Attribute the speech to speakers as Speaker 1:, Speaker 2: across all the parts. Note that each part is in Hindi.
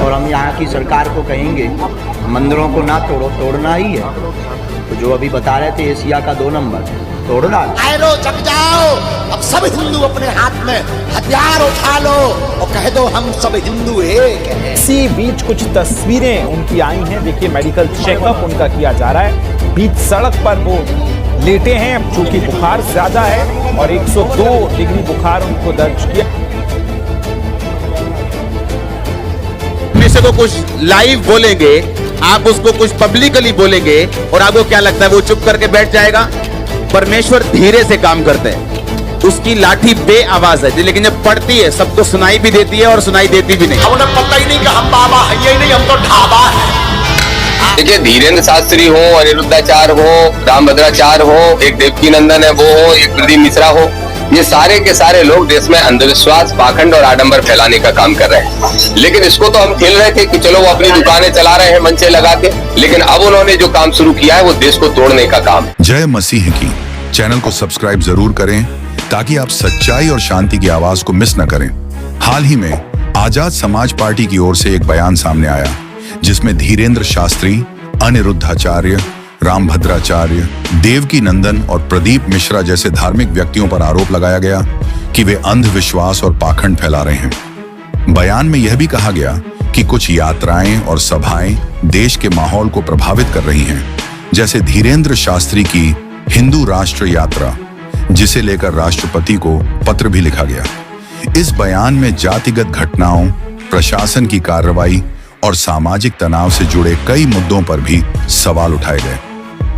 Speaker 1: और हम यहाँ की सरकार को कहेंगे मंदिरों को ना तोड़ो, तोड़ना ही है तो जो अभी बता रहे थे एशिया का 2 नंबर तोड़ डाल।
Speaker 2: आएरो जग जाओ, अब सब हिंदू अपने हाथ में हथियार उठा लो और कह दो हम सब हिंदू एक हैं।
Speaker 3: इसी बीच कुछ तस्वीरें उनकी आई हैं। देखिए मेडिकल चेकअप उनका किया जा रहा है, बीच सड़क पर वो लेटे हैं चूंकि बुखार ज्यादा है और 102 डिग्री बुखार उनको दर्ज किया।
Speaker 4: से को कुछ लाइव बोलेंगे, आप उसको कुछ पब्लिकली बोलेंगे और आपको क्या लगता है वो चुप करके बैठ जाएगा? परमेश्वर धीरे से काम करते हैं, उसकी लाठी बेआवाज है लेकिन जब पड़ती है सबको सुनाई भी देती है और सुनाई देती भी नहीं।
Speaker 2: उन्हें पता ही नहीं कि हम बाबा है ही नहीं, हम तो ढाबा है।
Speaker 5: देखिए धीरेन्द्र शास्त्री हो, अनिरुद्धाचार्य हो, रामभद्राचार्य हो, एक देवकी नंदन है वो हो, एक प्रदीप मिश्रा हो, ये सारे के सारे लोग देश में अंधविश्वास, पाखंड और आडंबर फैलाने का काम कर रहे हैं। लेकिन इसको तो हम खेल रहे थे कि चलो वो अपनी दुकानें चला रहे हैं मंचे लगा के, लेकिन अब उन्होंने जो काम शुरू किया है वो देश को तोड़ने का काम है।
Speaker 6: जय मसीह की। चैनल को सब्सक्राइब जरूर करें ताकि आप सच्चाई और शांति की आवाज को मिस न करें। हाल ही में आजाद समाज पार्टी की ओर से एक बयान सामने आया जिसमें धीरेन्द्र शास्त्री, अनिरुद्धाचार्य, रामभद्राचार्य, देवकी नंदन और प्रदीप मिश्रा जैसे धार्मिक व्यक्तियों पर आरोप लगाया गया कि वे अंधविश्वास और पाखंड फैला रहे हैं। बयान में यह भी कहा गया कि कुछ यात्राएं और सभाएं देश के माहौल को प्रभावित कर रही हैं, जैसे धीरेन्द्र शास्त्री की हिंदू राष्ट्र यात्रा, जिसे लेकर राष्ट्रपति को पत्र भी लिखा गया। इस बयान में जातिगत घटनाओं, प्रशासन की कार्रवाई और सामाजिक तनाव से जुड़े कई मुद्दों पर भी सवाल उठाए गए।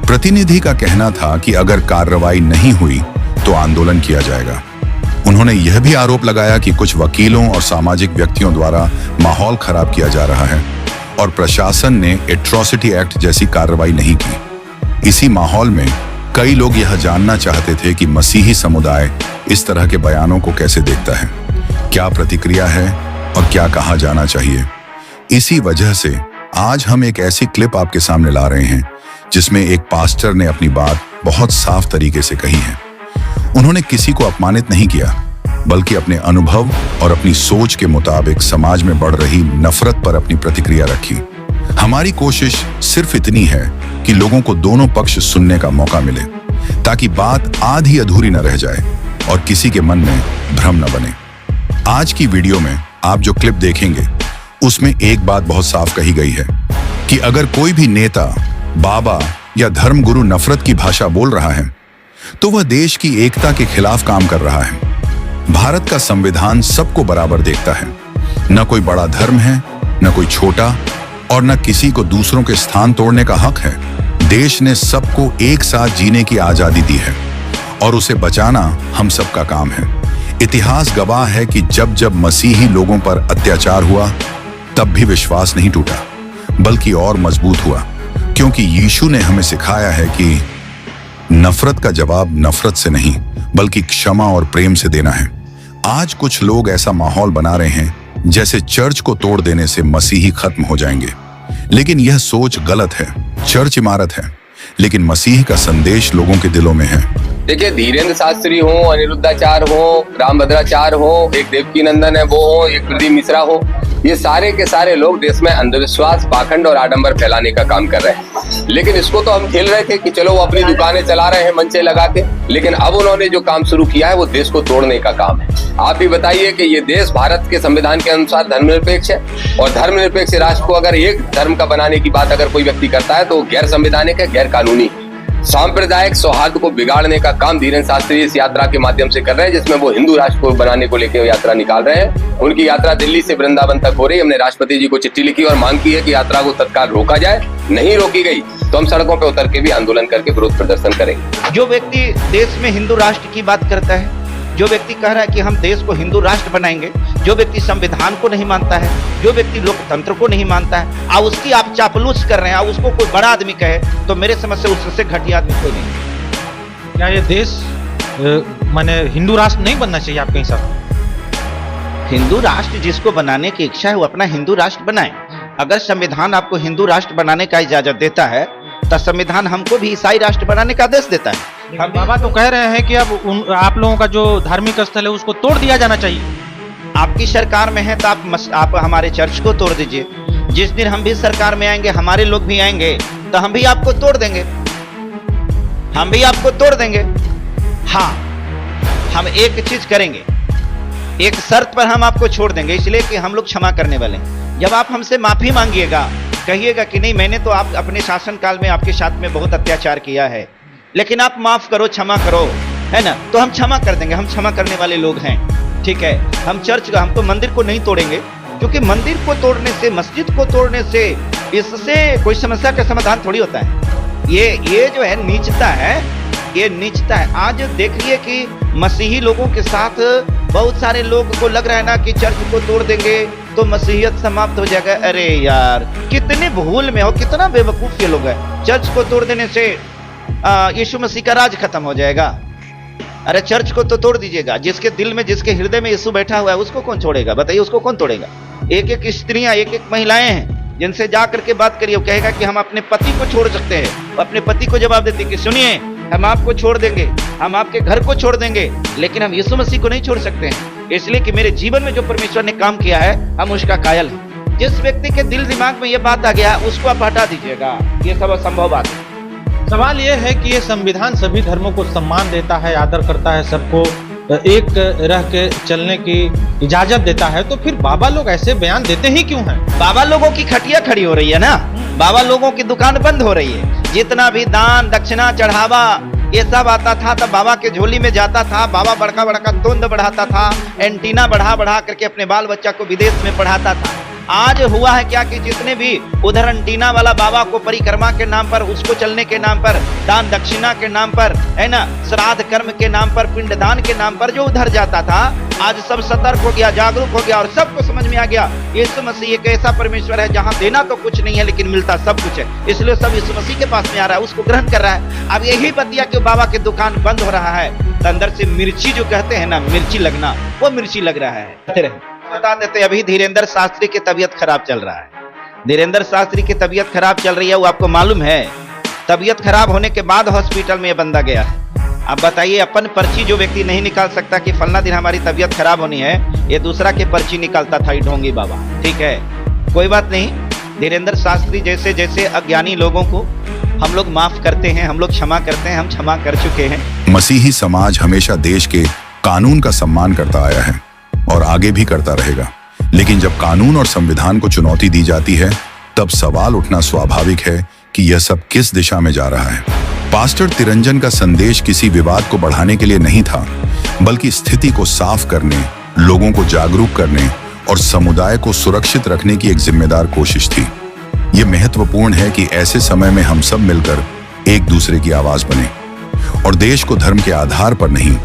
Speaker 6: प्रतिनिधि का कहना था कि अगर कार्रवाई नहीं हुई तो आंदोलन किया जाएगा। उन्होंने यह भी आरोप लगाया कि कुछ वकीलों और सामाजिक व्यक्तियों द्वारा माहौल खराब किया जा रहा है और प्रशासन ने एट्रोसिटी एक्ट जैसी कार्रवाई नहीं की। इसी माहौल में कई लोग यह जानना चाहते थे कि मसीही समुदाय इस तरह के बयानों को कैसे देखता है, क्या प्रतिक्रिया है और क्या कहा जाना चाहिए। इसी वजह से आज हम एक ऐसी क्लिप आपके सामने ला रहे हैं जिसमें एक पास्टर ने अपनी बात बहुत साफ तरीके से कही है। उन्होंने किसी को अपमानित नहीं किया, बल्कि अपने अनुभव और अपनी सोच के मुताबिक समाज में बढ़ रही नफरत पर अपनी प्रतिक्रिया रखी। हमारी कोशिश सिर्फ इतनी है कि लोगों को दोनों पक्ष सुनने का मौका मिले, ताकि बात आधी अधूरी न रह जाए और किसी के मन में भ्रम न बने। आज की वीडियो में आप जो क्लिप देखेंगे उसमें एक बात बहुत साफ कही गई है कि अगर कोई भी नेता, बाबा या धर्मगुरु नफरत की भाषा बोल रहा है तो वह देश की एकता के खिलाफ काम कर रहा है। भारत का संविधान सबको बराबर देखता है, न कोई बड़ा धर्म है, न कोई छोटा, और न किसी को दूसरों के स्थान तोड़ने का हक है। देश ने सबको एक साथ जीने की आजादी दी है और उसे बचाना हम सबका काम है। इतिहास गवाह है कि जब जब मसीही लोगों पर अत्याचार हुआ तब भी विश्वास नहीं टूटा, बल्कि और मजबूत हुआ, क्योंकि यीशु ने हमें सिखाया है कि नफरत का जवाब नफरत से नहीं बल्कि क्षमा और प्रेम से देना है। आज कुछ लोग ऐसा माहौल बना रहे हैं जैसे चर्च को तोड़ देने से मसीही खत्म हो जाएंगे, लेकिन यह सोच गलत है। चर्च इमारत है, लेकिन मसीह का संदेश लोगों के दिलों में है।
Speaker 5: देखिए धीरेन्द्र शास्त्री हो, अनिरुद्धाचार्य हो, रामभद्राचार्य हो, एक देवकी नंदन है वो हो, एक प्रदीप मिश्रा हो, ये सारे के सारे लोग देश में अंधविश्वास, पाखंड और आडंबर फैलाने का काम कर रहे हैं। लेकिन इसको तो हम खेल रहे थे कि चलो वो अपनी दुकानें चला रहे हैं मंचे लगा के, लेकिन अब उन्होंने जो काम शुरू किया है वो देश को तोड़ने का काम है। आप ही बताइए कि ये देश भारत के संविधान के अनुसार धर्मनिरपेक्ष है, और धर्मनिरपेक्ष राष्ट्र को अगर एक धर्म का बनाने की बात अगर कोई व्यक्ति करता है तो गैर संवैधानिक है, गैर कानूनी। सांप्रदायिक सौहार्द को बिगाड़ने का काम धीरेन्द्र शास्त्री इस यात्रा के माध्यम से कर रहे हैं, जिसमें वो हिंदू राष्ट्र को बनाने को लेकर यात्रा निकाल रहे हैं। उनकी यात्रा दिल्ली से वृंदावन तक हो रही है। हमने राष्ट्रपति जी को चिट्ठी लिखी और मांग की है कि यात्रा को तत्काल रोका जाए। नहीं रोकी गई तो हम सड़कों पर उतर के भी आंदोलन करके विरोध प्रदर्शन करेंगे।
Speaker 7: जो व्यक्ति देश में हिंदू राष्ट्र की बात करता है, जो व्यक्ति कह रहा है कि हम देश को हिंदू राष्ट्र बनाएंगे, जो व्यक्ति संविधान को नहीं मानता है, जो व्यक्ति लोकतंत्र को नहीं मानता है, और उसकी आप चापलूस कर रहे हैं, उसको कोई बड़ा आदमी कहे तो मेरे समझ से उससे घटिया आदमी कोई नहीं।
Speaker 8: क्या ये देश माने हिंदू राष्ट्र नहीं बनना चाहिए आपके हिसाब?
Speaker 7: हिंदू राष्ट्र जिसको बनाने की इच्छा है वो अपना हिंदू राष्ट्र बनाए। अगर संविधान आपको हिंदू राष्ट्र बनाने का इजाजत देता है तो संविधान हमको भी ईसाई राष्ट्र बनाने का आदेश देता है।
Speaker 8: हम बाबा तो कह रहे हैं कि अब आप लोगों का जो धार्मिक स्थल है उसको तोड़ दिया जाना चाहिए।
Speaker 7: आपकी सरकार में है तो आप हमारे चर्च को तोड़ दीजिए। जिस दिन हम भी सरकार में आएंगे, हमारे लोग भी आएंगे, तो हम भी आपको तोड़ देंगे, हम भी आपको तोड़ देंगे। हाँ, हम एक चीज करेंगे, एक शर्त पर हम आपको छोड़ देंगे, इसलिए कि हम लोग क्षमा करने वाले हैं। जब आप हमसे माफी मांगिएगा, कहिएगा कि नहीं, मैंने तो आप अपने शासनकाल में आपके साथ में बहुत अत्याचार किया है, लेकिन आप माफ करो, क्षमा करो, है ना, तो हम क्षमा कर देंगे। हम क्षमा करने वाले लोग हैं, ठीक है। हम हम तो मंदिर को नहीं तोड़ेंगे, क्योंकि मंदिर को तोड़ने से, मस्जिद को तोड़ने से, इससे कोई समस्या का समाधान थोड़ी होता है। ये जो है नीचता है, ये नीचता है। आज देखिए कि मसीही लोगों के साथ बहुत सारे लोग को लग रहा है ना कि चर्च को तोड़ देंगे तो मसीहियत समाप्त हो जाएगा। अरे यार, कितने भूल में हो, कितना बेवकूफ ये लोग है। चर्च को तोड़ देने से यीशु मसीह का राज खत्म हो जाएगा। अरे चर्च को तो तोड़ दीजिएगा, जिसके दिल में, जिसके हृदय में यीशु बैठा हुआ है, उसको कौन छोड़ेगा? बताइए, उसको कौन तोड़ेगा? एक एक स्त्रियां, एक एक महिलाएं हैं, जिनसे जा करके बात करिए, वो कहेगा कि हम अपने पति को छोड़ सकते हैं। अपने पति को जवाब देते कि सुनिए, हम आपको छोड़ देंगे, हम आपके घर को छोड़ देंगे, लेकिन हम यीशु मसीह को नहीं छोड़ सकते हैं, इसलिए कि मेरे जीवन में जो परमेश्वर ने काम किया है, हम उसका कायल हैं। जिस व्यक्ति के दिल दिमाग में ये बात आ गया, उसको आप हटा दीजिएगा। ये सब असंभव बात है।
Speaker 8: सवाल यह है कि ये संविधान सभी धर्मों को सम्मान देता है, आदर करता है, सबको एक रह के चलने की इजाजत देता है, तो फिर बाबा लोग ऐसे बयान देते ही क्यों हैं?
Speaker 7: बाबा लोगों की खटिया खड़ी हो रही है ना, बाबा लोगों की दुकान बंद हो रही है। जितना भी दान दक्षिणा चढ़ावा ये सब आता था, तब बाबा के झोली में जाता था। बाबा बड़का बड़का तोंद बढ़ाता था, एंटीना बढ़ा बढ़ा करके अपने बाल बच्चा को विदेश में पढ़ाता था। आज हुआ है क्या कि जितने भी उधर एंटीना वाला बाबा को परिक्रमा के नाम पर, उसको चलने के नाम पर, दान दक्षिणा के नाम पर, है ना, श्राद्ध कर्म के नाम पर, पिंडदान के नाम पर जो उधर जाता था, आज सब सतर्क हो गया, जागरूक हो गया, और सबको समझ में आ गया यीशु मसीह एक ऐसा परमेश्वर है जहां देना तो कुछ नहीं है लेकिन मिलता सब कुछ है। इसलिए सब यीशु मसीह के पास में आ रहा है, उसको ग्रहण कर रहा है। अब यही बतिया कि बाबा की दुकान बंद हो रहा है, तो अंदर से मिर्ची जो कहते हैं ना, मिर्ची लगना, वो मिर्ची लग रहा है। बता देते, अभी धीरेंद्र शास्त्री की तबीयत खराब चल रहा है। धीरेंद्र शास्त्री की तबीयत खराब चल रही है, वो आपको मालूम है। तबीयत खराब होने के बाद हॉस्पिटल में ये बंदा गया है। अब बताइए, अपन पर्ची जो व्यक्ति नहीं निकाल सकता कि फलना दिन हमारी तबीयत खराब होनी है, ये दूसरा के पर्ची निकालता था, ढोंगी बाबा। ठीक है, कोई बात नहीं। धीरेंद्र शास्त्री जैसे जैसे अज्ञानी लोगों को हम लोग माफ करते हैं, हम लोग क्षमा करते हैं, हम क्षमा कर चुके हैं।
Speaker 6: मसीही समाज हमेशा देश के कानून का सम्मान करता आया है और आगे भी करता रहेगा, लेकिन जब कानून और संविधान को चुनौती दी जाती है, तब सवाल उठना स्वाभाविक है कि यह सब किस दिशा में जा रहा है। पास्टर तिरंजन का संदेश किसी विवाद को बढ़ाने के लिए नहीं था, बल्कि स्थिति को साफ करने, लोगों को जागरूक करने और समुदाय को सुरक्षित रखने की एक जिम्मेदार कोशिश थी। यह महत्वपूर्ण है कि ऐसे समय में हम सब मिलकर एक दूसरे की आवाज बने और देश को धर्म के आधार पर नहीं,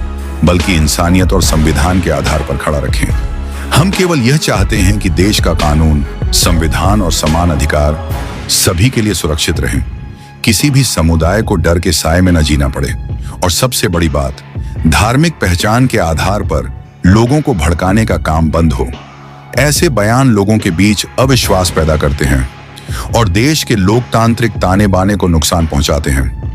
Speaker 6: बल्कि इंसानियत और संविधान के आधार पर खड़ा रखें। हम केवल यह चाहते हैं कि देश का कानून, संविधान और समान अधिकार सभी के लिए सुरक्षित रहें, किसी भी समुदाय को डर के साए में न जीना पड़े, और सबसे बड़ी बात, धार्मिक पहचान के आधार पर लोगों को भड़काने का काम बंद हो। ऐसे बयान लोगों के बीच अविश्वास पैदा करते हैं और देश के लोकतांत्रिक ताने बाने को नुकसान पहुंचाते हैं।